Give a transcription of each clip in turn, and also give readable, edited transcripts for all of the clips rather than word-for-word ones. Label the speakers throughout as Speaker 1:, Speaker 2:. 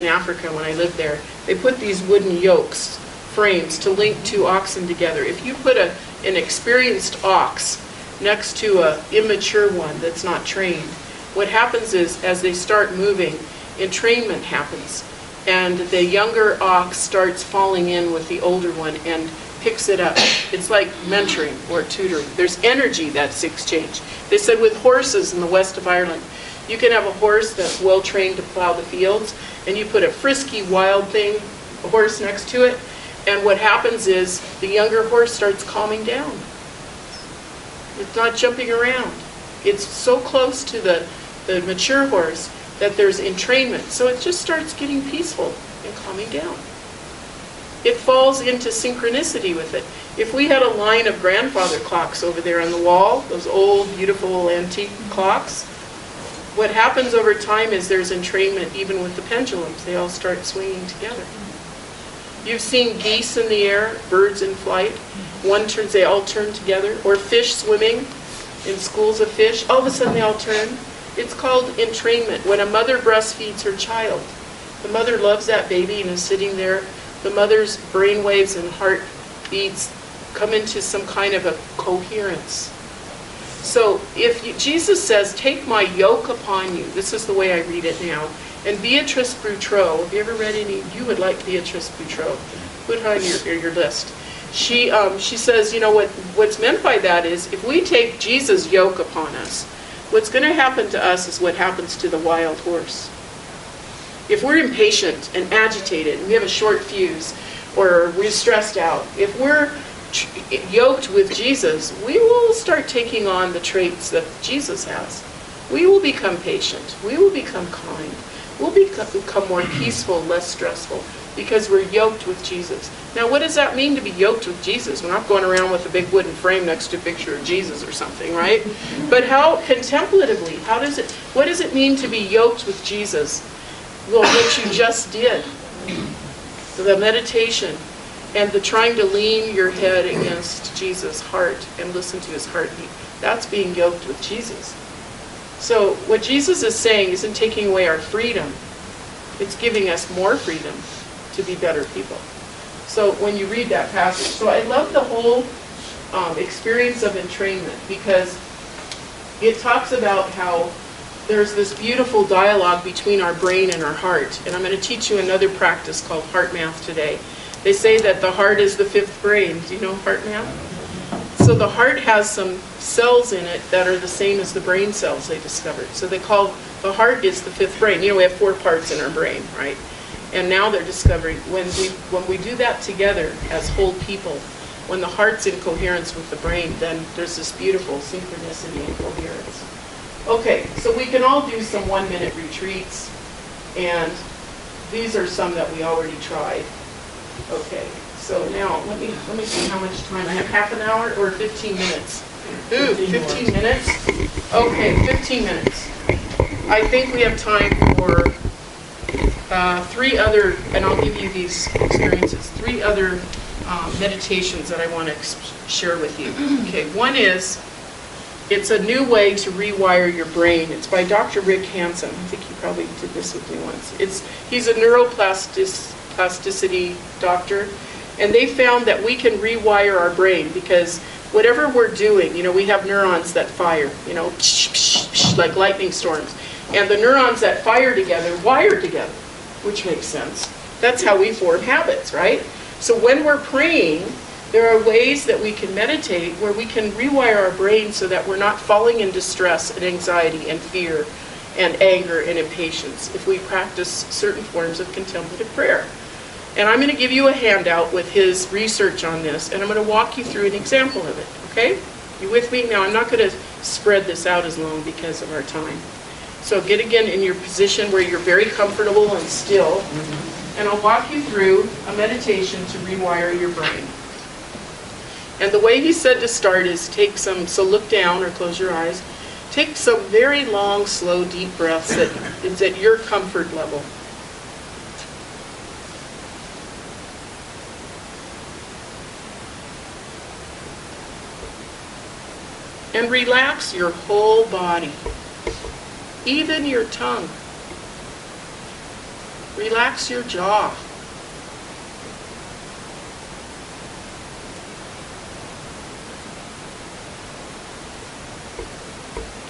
Speaker 1: in Africa when I lived there. They put these wooden yokes, frames, to link two oxen together. If you put an experienced ox next to an immature one that's not trained, what happens is, as they start moving, entrainment happens. And the younger ox starts falling in with the older one and picks it up. It's like mentoring or tutoring. There's energy that's exchanged. They said with horses in the west of Ireland, you can have a horse that's well trained to plow the fields, and you put a frisky, wild thing, a horse next to it, and what happens is the younger horse starts calming down. It's not jumping around. It's so close to the mature horse that there's entrainment. So it just starts getting peaceful and calming down. It falls into synchronicity with it. If we had a line of grandfather clocks over there on the wall, those old, beautiful, antique clocks, what happens over time is there's entrainment even with the pendulums. They all start swinging together. You've seen geese in the air, birds in flight. They all turn together. Or fish swimming in schools of fish. All of a sudden they all turn. It's called entrainment. When a mother breastfeeds her child, the mother loves that baby and is sitting there. The mother's brain waves and heart beats come into some kind of a coherence. So Jesus says, take my yoke upon you. This is the way I read it now. And Beatrice Boutreau, have you ever read any? You would like Beatrice Boutreau. Put her on your list. She says, you know, what's meant by that is, if we take Jesus' yoke upon us, what's going to happen to us is what happens to the wild horse. If we're impatient and agitated, and we have a short fuse, or we're stressed out, if we're yoked with Jesus, we will start taking on the traits that Jesus has. We will become patient. We will become kind. We'll become more peaceful, less stressful, because we're yoked with Jesus. Now, what does that mean to be yoked with Jesus? We're not going around with a big wooden frame next to a picture of Jesus or something, right? But how contemplatively, what does it mean to be yoked with Jesus? Well, what you just did, the meditation, and the trying to lean your head against Jesus' heart and listen to his heartbeat, that's being yoked with Jesus. So what Jesus is saying isn't taking away our freedom. It's giving us more freedom to be better people. So when you read that passage, so I love the whole experience of entrainment, because it talks about how there's this beautiful dialogue between our brain and our heart. And I'm going to teach you another practice called heart math today. They say that the heart is the fifth brain. Do you know heart math? So the heart has some cells in it that are the same as the brain cells they discovered. So they call the heart is the fifth brain. You know, we have 4 parts in our brain, right? And now they're discovering when we do that together as whole people, when the heart's in coherence with the brain, then there's this beautiful synchronicity and coherence. Okay, so we can all do some 1-minute retreats, and these are some that we already tried. Okay, so now let me see how much time I have. Half an hour or 15 minutes? Ooh, 15 minutes? Okay, 15 minutes. I think we have time for 3 other, and I'll give you these experiences, 3 other meditations that I want to share with you. Okay, one is, it's a new way to rewire your brain. It's by Dr. Rick Hansen. I think he probably did this with me once. He's a neuroplasticity doctor, and they found that we can rewire our brain, because whatever we're doing, you know, we have neurons that fire, you know, like lightning storms. And the neurons that fire together wire together, which makes sense. That's how we form habits, right? So when we're praying, there are ways that we can meditate where we can rewire our brain so that we're not falling into stress and anxiety and fear and anger and impatience if we practice certain forms of contemplative prayer. And I'm going to give you a handout with his research on this, and I'm going to walk you through an example of it, okay? You with me? Now, I'm not going to spread this out as long because of our time. So get again in your position where you're very comfortable and still, and I'll walk you through a meditation to rewire your brain. And the way he said to start is take some, so look down or close your eyes, take some very long, slow, deep breaths that is at your comfort level. And relax your whole body, even your tongue. Relax your jaw.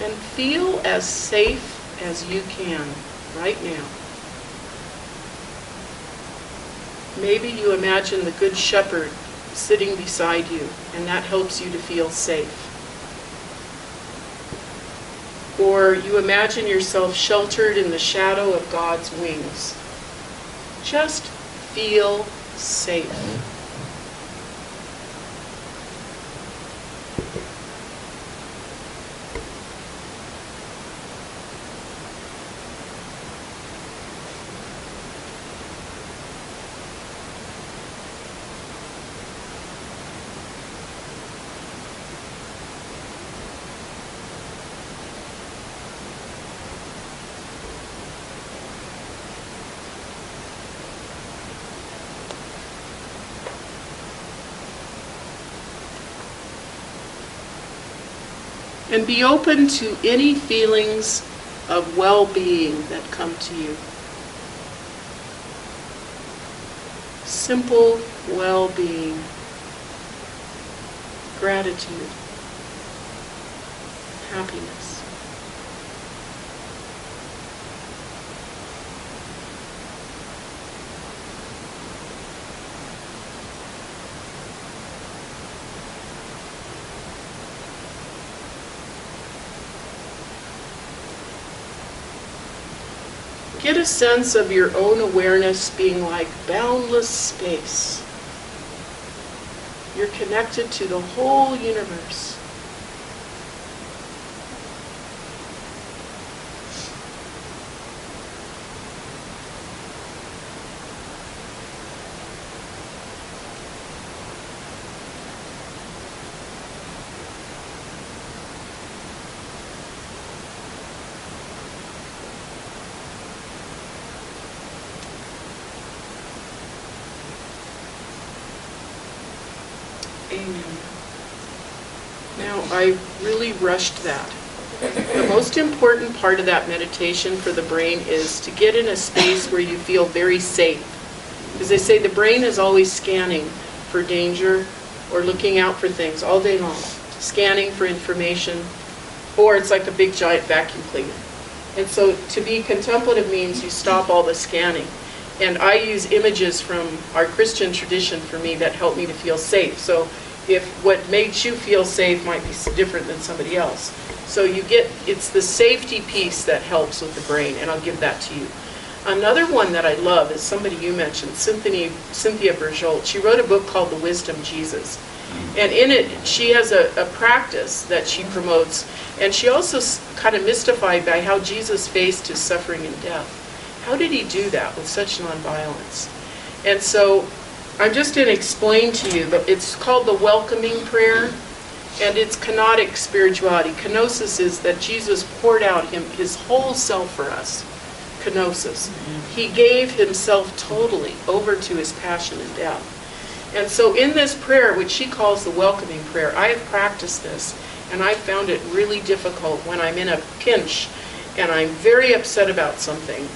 Speaker 1: And feel as safe as you can right now. Maybe you imagine the Good Shepherd sitting beside you, and that helps you to feel safe. Or you imagine yourself sheltered in the shadow of God's wings. Just feel safe. And be open to any feelings of well-being that come to you. Simple well-being, gratitude, happiness. Get a sense of your own awareness being like boundless space. You're connected to the whole universe. Amen. Now, I really rushed that. The most important part of that meditation for the brain is to get in a space where you feel very safe. Because they say the brain is always scanning for danger or looking out for things all day long. Scanning for information, or it's like a big giant vacuum cleaner. And so to be contemplative means you stop all the scanning. And I use images from our Christian tradition for me that help me to feel safe. So if what made you feel safe might be different than somebody else. So you get, it's the safety piece that helps with the brain, and I'll give that to you. Another one that I love is somebody you mentioned, Cynthia Berjolt. She wrote a book called The Wisdom Jesus. And in it, she has a practice that she promotes. And she also kind of mystified by how Jesus faced his suffering and death. How did he do that with such nonviolence? And so I'm just going to explain to you that it's called the welcoming prayer, and it's kenotic spirituality. Kenosis is that Jesus poured out his whole self for us. Kenosis. He gave himself totally over to his passion and death. And so in this prayer, which she calls the welcoming prayer, I have practiced this, and I found it really difficult when I'm in a pinch and I'm very upset about something,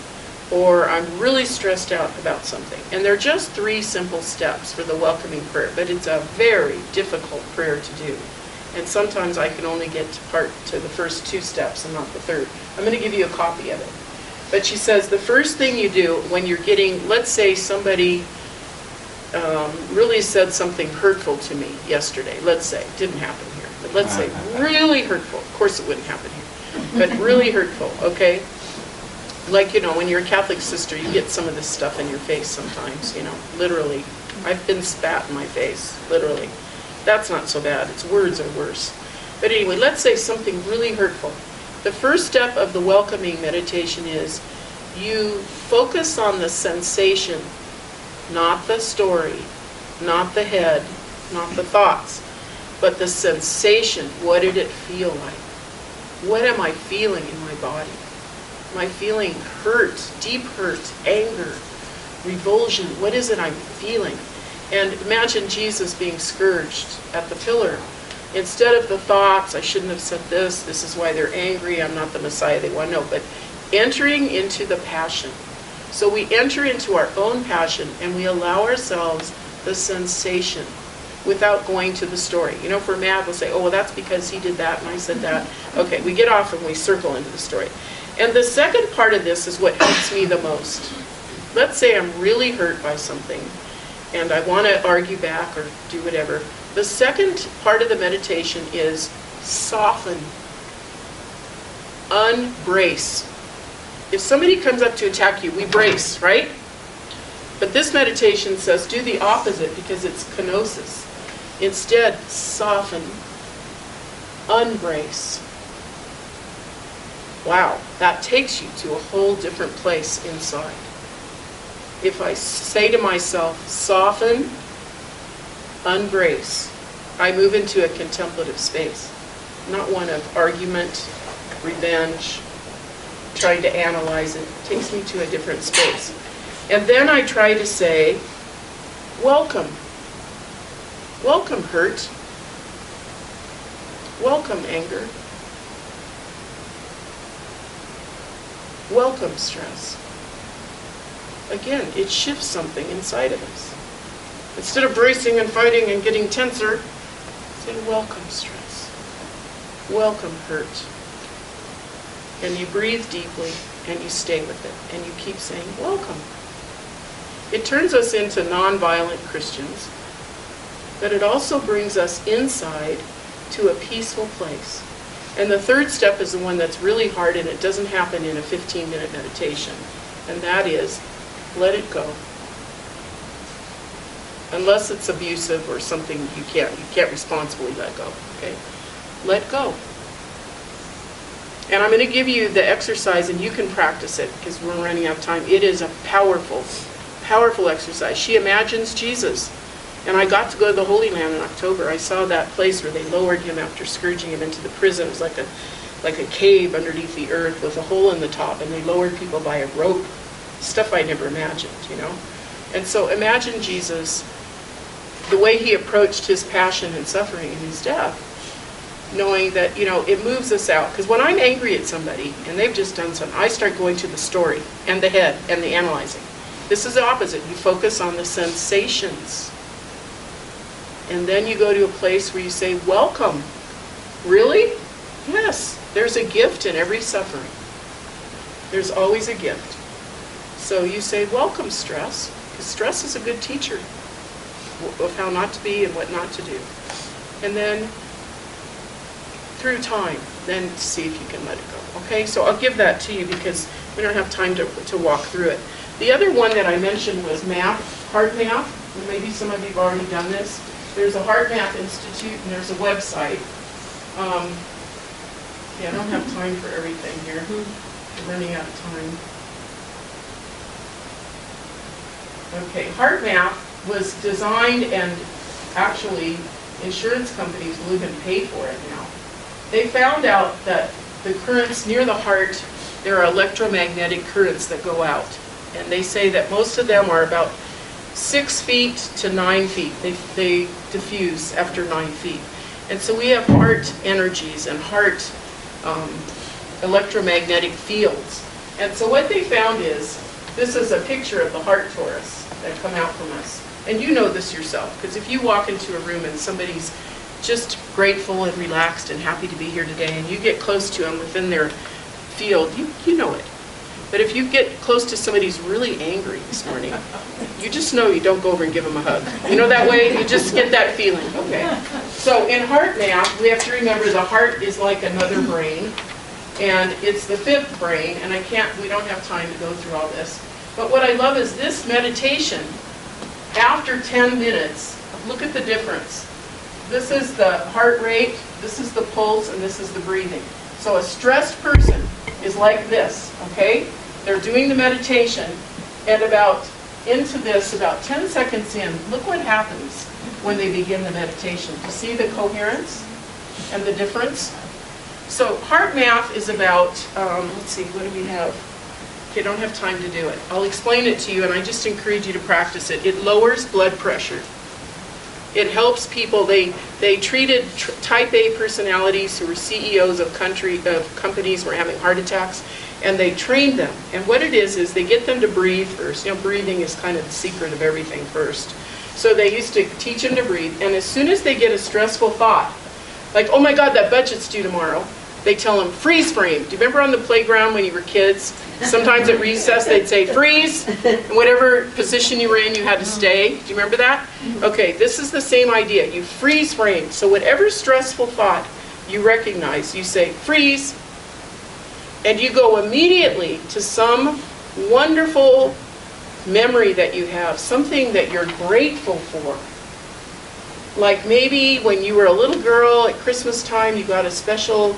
Speaker 1: or I'm really stressed out about something. And they're just 3 simple steps for the welcoming prayer, but it's a very difficult prayer to do. And sometimes I can only get to the first 2 steps and not the third. I'm going to give you a copy of it. But she says the first thing you do when you're getting, let's say somebody really said something hurtful to me yesterday. Let's say, it didn't happen here, but let's say really hurtful. Of course it wouldn't happen here, but really hurtful, okay? Like, you know, when you're a Catholic sister, you get some of this stuff in your face sometimes, you know, literally. I've been spat in my face, literally. That's not so bad. Its words are worse. But anyway, let's say something really hurtful. The first step of the welcoming meditation is you focus on the sensation, not the story, not the head, not the thoughts, but the sensation. What did it feel like? What am I feeling in my body? Am I feeling hurt, deep hurt, anger, revulsion? What is it I'm feeling? And imagine Jesus being scourged at the pillar. Instead of the thoughts, I shouldn't have said this, this is why they're angry, I'm not the Messiah they want to know, but entering into the passion. So we enter into our own passion and we allow ourselves the sensation without going to the story. You know, if we're mad, we'll say, oh, well, that's because he did that and I said that. Okay, we get off and we circle into the story. And the second part of this is what helps me the most. Let's say I'm really hurt by something and I want to argue back or do whatever. The second part of the meditation is soften, unbrace. If somebody comes up to attack you, we brace, right? But this meditation says do the opposite because it's kenosis. Instead, soften, unbrace. Wow, that takes you to a whole different place inside. If I say to myself, soften, unbrace, I move into a contemplative space, not one of argument, revenge, trying to analyze it. It takes me to a different space. And then I try to say, welcome. Welcome, hurt. Welcome, anger. Welcome, stress. Again, it shifts something inside of us. Instead of bracing and fighting and getting tenser, say, welcome, stress. Welcome, hurt. And you breathe deeply and you stay with it. And you keep saying, welcome. It turns us into nonviolent Christians, but it also brings us inside to a peaceful place. And the third step is the one that's really hard, and it doesn't happen in a 15-minute meditation. And that is, let it go. Unless it's abusive or something you can't responsibly let go. Okay? Let go. And I'm going to give you the exercise, and you can practice it because we're running out of time. It is a powerful, powerful exercise. She imagines Jesus. And I got to go to the Holy Land in October. I saw that place where they lowered him after scourging him into the prison. It was like a cave underneath the earth with a hole in the top, and they lowered people by a rope. Stuff I never imagined, you know. And so imagine Jesus, the way he approached his passion and suffering and his death, knowing that, you know, it moves us out. Because when I'm angry at somebody and they've just done something, I start going to the story and the head and the analyzing. This is the opposite. You focus on the sensations. And then you go to a place where you say, welcome. Really? Yes. There's a gift in every suffering. There's always a gift. So you say, welcome, stress. Because stress is a good teacher of how not to be and what not to do. And then, through time, then see if you can let it go. Okay? So I'll give that to you because we don't have time to walk through it. The other one that I mentioned was heart math. And maybe some of you have already done this. There's a Heart Math Institute and there's a website. Yeah, I don't have time for everything here. I'm running out of time. Okay, Heart Math was designed, and actually insurance companies will even pay for it now. They found out that the currents near the heart, there are electromagnetic currents that go out. And they say that most of them are about 6 feet to 9 feet. They diffuse after 9 feet. And so we have heart energies and heart electromagnetic fields. And so what they found is, this is a picture of the heart torus that come out from us. And you know this yourself, because if you walk into a room and somebody's just grateful and relaxed and happy to be here today, and you get close to them within their field, you know it. But if you get close to somebody who's really angry this morning, you just know you don't go over and give them a hug. You know that way? You just get that feeling. Okay. So in heart math, we have to remember the heart is like another brain, and it's the fifth brain, and we don't have time to go through all this. But what I love is this meditation, after 10 minutes, look at the difference. This is the heart rate, this is the pulse, and this is the breathing. So a stressed person is like this, okay? They're doing the meditation, and about 10 seconds in, look what happens when they begin the meditation. You see the coherence and the difference? So heart math is about, let's see, what do we have? Okay, I don't have time to do it. I'll explain it to you, and I just encourage you to practice it. It lowers blood pressure. It helps people. They treated type A personalities who were CEOs of companies who were having heart attacks, And they train them. And what it is they get them to breathe first. You know, breathing is kind of the secret of everything first. So they used to teach them to breathe. And as soon as they get a stressful thought, like, oh my God, that budget's due tomorrow, they tell them, freeze frame. Do you remember on the playground when you were kids? Sometimes at recess they'd say, freeze. And whatever position you were in, you had to stay. Do you remember that? Okay, this is the same idea. You freeze frame. So whatever stressful thought you recognize, you say, freeze. And you go immediately to some wonderful memory that you have, something that you're grateful for. Like maybe when you were a little girl at Christmas time, you got a special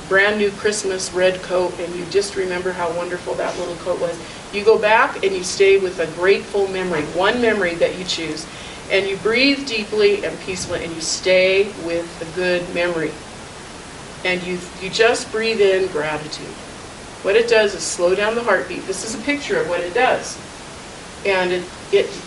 Speaker 1: brand new Christmas red coat, and you just remember how wonderful that little coat was. You go back and you stay with a grateful memory, one memory that you choose, and you breathe deeply and peacefully, and you stay with the good memory. And you just breathe in gratitude. What it does is slow down the heartbeat. This is a picture of what it does. And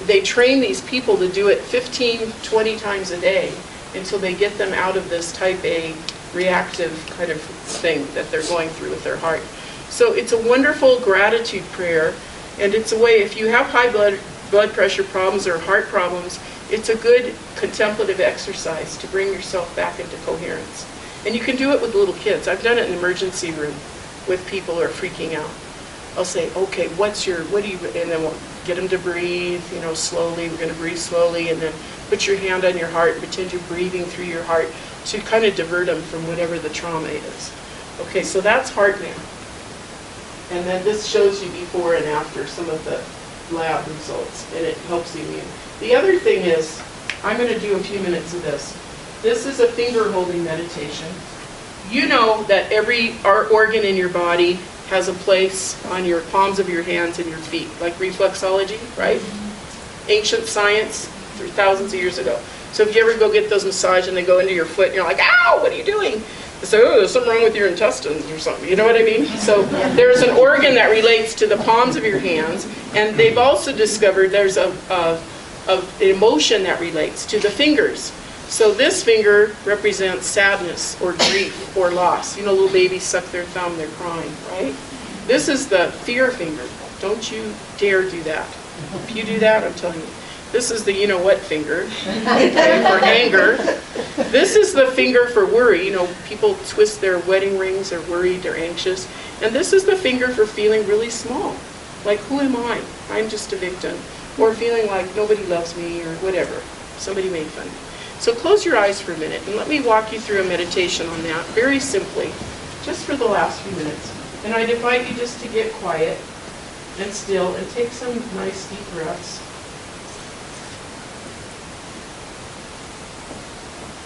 Speaker 1: they train these people to do it 15, 20 times a day until they get them out of this type A reactive kind of thing that they're going through with their heart. So it's a wonderful gratitude prayer, and it's a way, if you have high blood pressure problems or heart problems, it's a good contemplative exercise to bring yourself back into coherence. And you can do it with little kids. I've done it in the emergency room with people who are freaking out. I'll say, okay, what do you, and then we'll get them to breathe, you know, slowly. We're going to breathe slowly, and then put your hand on your heart and pretend you're breathing through your heart to kind of divert them from whatever the trauma is. Okay, so that's heart now. And then this shows you before and after some of the lab results, and it helps the immune. The other thing is, I'm going to do a few minutes of this. This is a finger holding meditation. You know that every organ in your body has a place on your palms of your hands and your feet, like reflexology, right? Ancient science, thousands of years ago. So if you ever go get those massages and they go into your foot and you're like, ow, what are you doing? They say, oh, there's something wrong with your intestines or something. You know what I mean? So there's an organ that relates to the palms of your hands, and they've also discovered there's an emotion that relates to the fingers. So this finger represents sadness or grief or loss. You know, little babies suck their thumb, they're crying, right? This is the fear finger. Don't you dare do that. If you do that, I'm telling you. This is the you-know-what finger, okay, for anger. This is the finger for worry. You know, people twist their wedding rings, they're worried, they're anxious. And this is the finger for feeling really small. Like, who am I? I'm just a victim. Or feeling like nobody loves me or whatever. Somebody made fun of me. So close your eyes for a minute and let me walk you through a meditation on that, very simply, just for the last few minutes. And I'd invite you just to get quiet and still and take some nice deep breaths.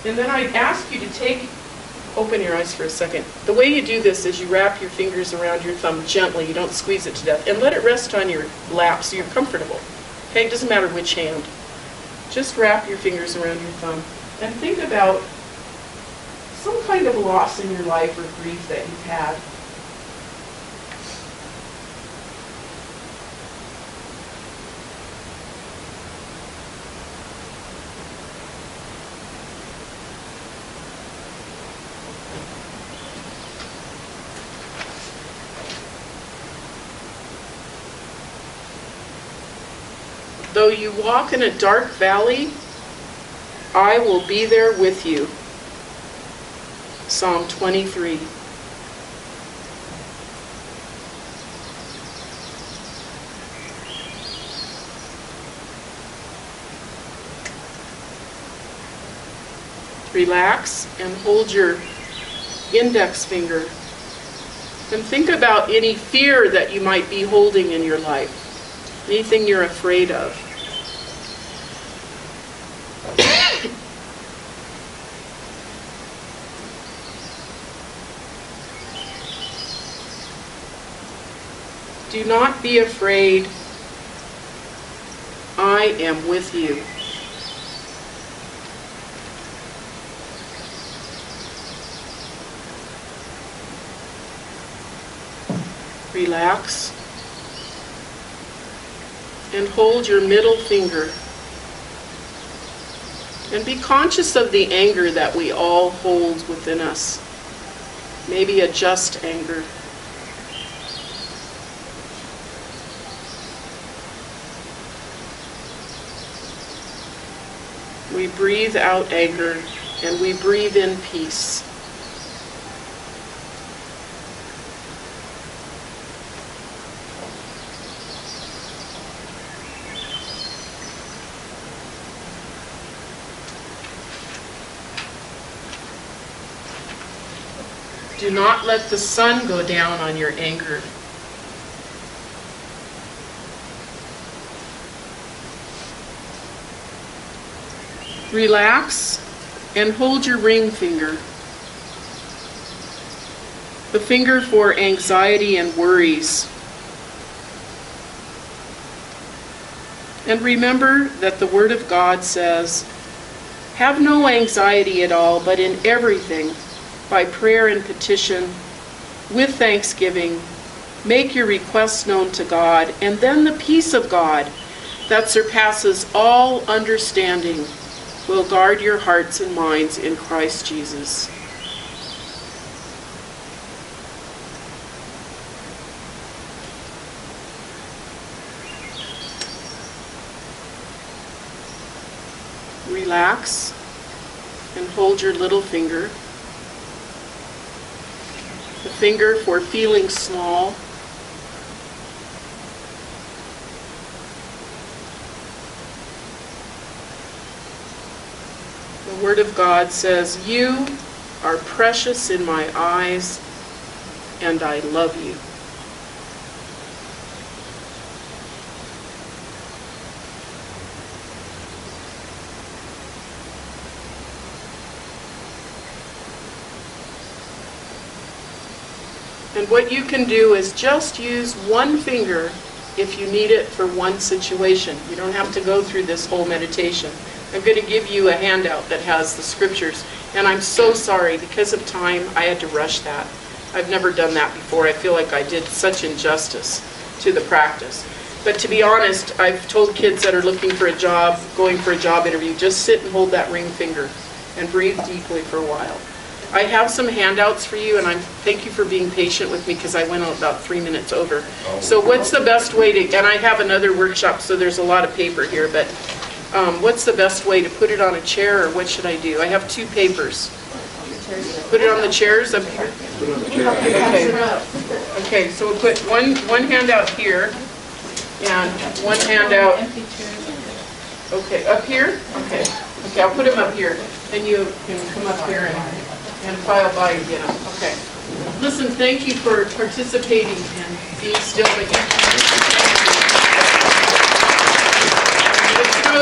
Speaker 1: And then I'd ask you to open your eyes for a second. The way you do this is you wrap your fingers around your thumb gently. You don't squeeze it to death. And let it rest on your lap so you're comfortable. Okay, it doesn't matter which hand. Just wrap your fingers around your thumb and think about some kind of loss in your life or grief that you've had. Though you walk in a dark valley, I will be there with you. Psalm 23. Relax and hold your index finger. And think about any fear that you might be holding in your life. Anything you're afraid of. Do not be afraid. I am with you. Relax. And hold your middle finger. And be conscious of the anger that we all hold within us. Maybe a just anger. We breathe out anger, and we breathe in peace. Do not let the sun go down on your anger. Relax and hold your ring finger, the finger for anxiety and worries. And remember that the Word of God says, "Have no anxiety at all, but in everything, by prayer and petition, with thanksgiving, make your requests known to God, and then the peace of God that surpasses all understanding will guard your hearts and minds in Christ Jesus." Relax and hold your little finger, the finger for feeling small. The Word of God says, "You are precious in my eyes, and I love you." And what you can do is just use one finger if you need it for one situation. You don't have to go through this whole meditation. I'm going to give you a handout that has the scriptures. And I'm so sorry, because of time, I had to rush that. I've never done that before. I feel like I did such injustice to the practice. But to be honest, I've told kids that are looking for a job, going for a job interview, just sit and hold that ring finger and breathe deeply for a while. I have some handouts for you, and thank you for being patient with me because I went about 3 minutes over. So what's the best way to, and I have another workshop, so there's a lot of paper here, but what's the best way to put it on a chair, or what should I do? I have 2 papers. Put it on the chairs up here? Okay, so we'll put one handout here, and one handout, okay, up here? Okay, I'll put them up here, and you can come up here and file by and get them. Okay. Listen, thank you for participating and being still. But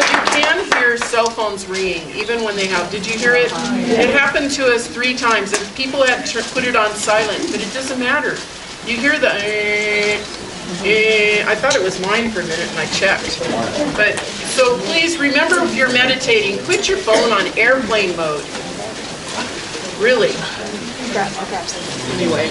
Speaker 1: you can hear cell phones ringing, even when they have. Did you hear it? It happened to us 3 times, and people had put it on silent, but it doesn't matter. You hear the I thought it was mine for a minute, and I checked. But so please remember, if you're meditating, put your phone on airplane mode. Really. Anyway.